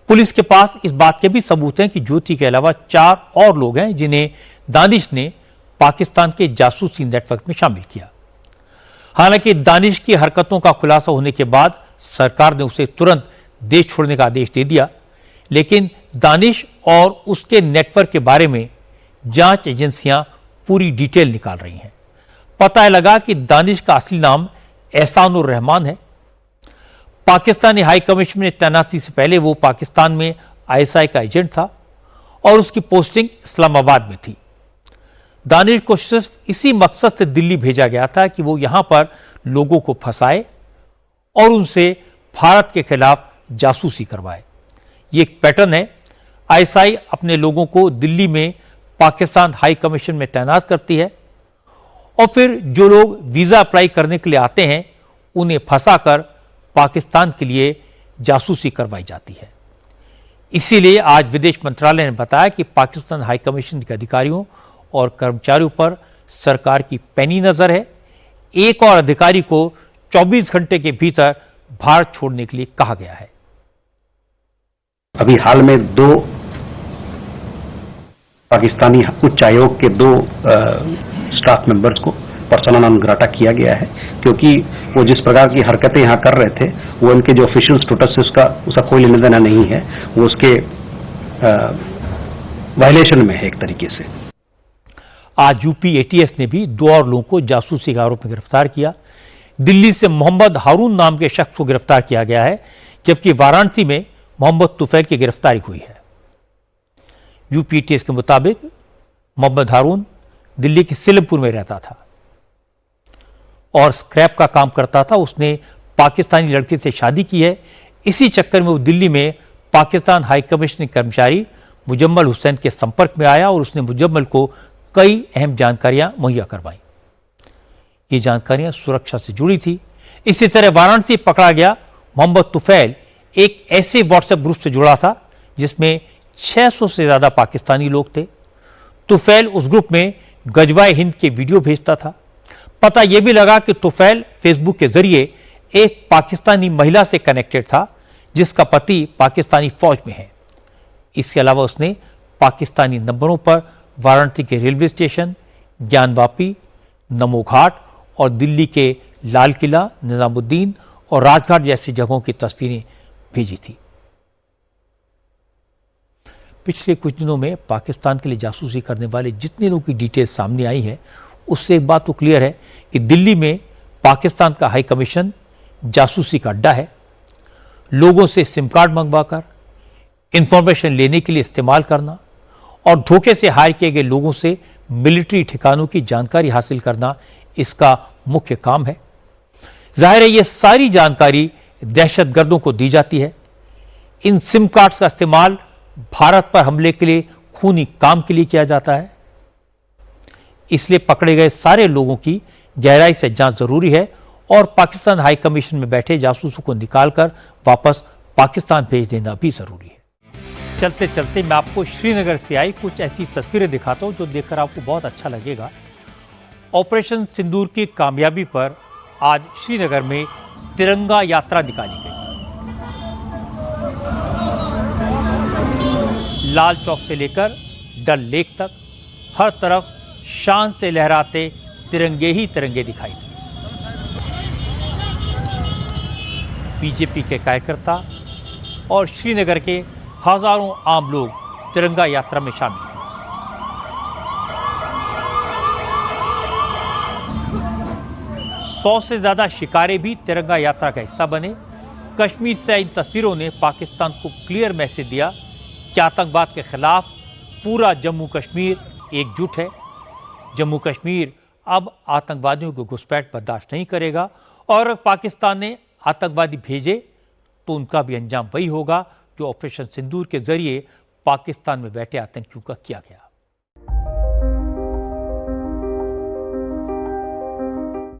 पुलिस के पास इस बात के भी सबूत हैं कि ज्योति के अलावा 4 और लोग हैं जिन्हें दानिश ने पाकिस्तान के जासूसी नेटवर्क में शामिल किया। हालांकि दानिश की हरकतों का खुलासा होने के बाद सरकार ने उसे तुरंत देश छोड़ने का आदेश दे दिया, लेकिन दानिश और उसके नेटवर्क के बारे में जांच एजेंसियां पूरी डिटेल निकाल रही हैं। पता लगा कि दानिश का असली नाम एहसानुर रहमान है। पाकिस्तानी हाई कमीशन में तैनाती से पहले वो पाकिस्तान में ISI का एजेंट था और उसकी पोस्टिंग इस्लामाबाद में थी। दानिश को सिर्फ इसी मकसद से दिल्ली भेजा गया था कि वो यहां पर लोगों को फंसाए और उनसे भारत के खिलाफ जासूसी करवाए। ये एक पैटर्न है। ISI अपने लोगों को दिल्ली में पाकिस्तान हाई कमीशन में तैनात करती है और फिर जो लोग वीजा अप्लाई करने के लिए आते हैं उन्हें फंसाकर पाकिस्तान के लिए जासूसी करवाई जाती है। इसीलिए आज विदेश मंत्रालय ने बताया कि पाकिस्तान हाई कमीशन के अधिकारियों और कर्मचारियों पर सरकार की पैनी नजर है। एक और अधिकारी को 24 घंटे के भीतर भारत छोड़ने के लिए कहा गया है। अभी हाल में 2 पाकिस्तानी उच्च आयोग के 2 स्टाफ मेंबर्स को पर्सोना नॉन ग्राटा किया गया है, क्योंकि वो जिस प्रकार की हरकतें यहाँ कर रहे थे वो उनके जो ऑफिशियल स्टेटस है उसका कोई लेना देना नहीं है, वो उसके वायलेशन में है एक तरीके से। आज यूपी ATS ने भी 2 और लोगों को जासूसी के आरोप में गिरफ्तार किया। दिल्ली से मोहम्मद हारून नाम के शख्स को गिरफ्तार किया गया है, जबकि वाराणसी में मोहम्मद तुफैल की गिरफ्तारी हुई है। यूपी ATS के मुताबिक मोहम्मद हारून दिल्ली के सिलमपुर में रहता था और स्क्रैप का काम करता था। उसने पाकिस्तानी लड़की से शादी की है। इसी चक्कर में वो दिल्ली में पाकिस्तान हाई कमीशन के कर्मचारी मुजम्मल हुसैन के संपर्क में आया और उसने मुजम्मल को कई अहम जानकारियां मुहैया करवाई। ये जानकारियां सुरक्षा से जुड़ी थी। इसी तरह वाराणसी पकड़ा गया मोहम्मद तुफैल एक ऐसे व्हाट्सएप ग्रुप से जुड़ा था जिसमें 600 से ज्यादा पाकिस्तानी लोग थे। तुफैल उस ग्रुप में गजवाए हिंद के वीडियो भेजता था। पता यह भी लगा कि तुफैल फेसबुक के जरिए एक पाकिस्तानी महिला से कनेक्टेड था जिसका पति पाकिस्तानी फौज में है। इसके अलावा उसने पाकिस्तानी नंबरों पर वाराणसी के रेलवे स्टेशन, ज्ञानवापी, नमो घाट और दिल्ली के लाल किला, निजामुद्दीन और राजघाट जैसी जगहों की तस्वीरें भेजी थी। पिछले कुछ दिनों में पाकिस्तान के लिए जासूसी करने वाले जितने लोगों की डिटेल्स सामने आई है, उससे एक बात तो क्लियर है कि दिल्ली में पाकिस्तान का हाई कमीशन जासूसी का अड्डा है। लोगों से सिम कार्ड मंगवाकर इंफॉर्मेशन लेने के लिए इस्तेमाल करना और धोखे से हायर किए गए लोगों से मिलिट्री ठिकानों की जानकारी हासिल करना इसका मुख्य काम है। जाहिर है ये सारी जानकारी दहशतगर्दों को दी जाती है। इन सिम कार्ड्स का इस्तेमाल भारत पर हमले के लिए खूनी काम के लिए किया जाता है। इसलिए पकड़े गए सारे लोगों की गहराई से जांच जरूरी है और पाकिस्तान हाई कमीशन में बैठे जासूसों को निकालकर वापस पाकिस्तान भेज देना भी जरूरी है। चलते चलते मैं आपको श्रीनगर से आई कुछ ऐसी तस्वीरें दिखाता हूं जो देखकर आपको बहुत अच्छा लगेगा। ऑपरेशन सिंदूर की कामयाबी पर आज श्रीनगर में तिरंगा यात्रा निकाली गई। लाल चौक से लेकर डल लेक तक हर तरफ शान से लहराते तिरंगे ही तिरंगे दिखाई दिए। बीजेपी के कार्यकर्ता और श्रीनगर के हजारों आम लोग तिरंगा यात्रा में शामिल हुए। 100 से ज्यादा शिकारे भी तिरंगा यात्रा का हिस्सा बने। कश्मीर से इन तस्वीरों ने पाकिस्तान को क्लियर मैसेज दिया कि आतंकवाद के खिलाफ पूरा जम्मू कश्मीर एकजुट है। जम्मू कश्मीर अब आतंकवादियों की घुसपैठ बर्दाश्त नहीं करेगा और अगर पाकिस्तान ने आतंकवादी भेजे तो उनका भी अंजाम वही होगा जो ऑपरेशन सिंदूर के जरिए पाकिस्तान में बैठे आतंकियों का किया गया।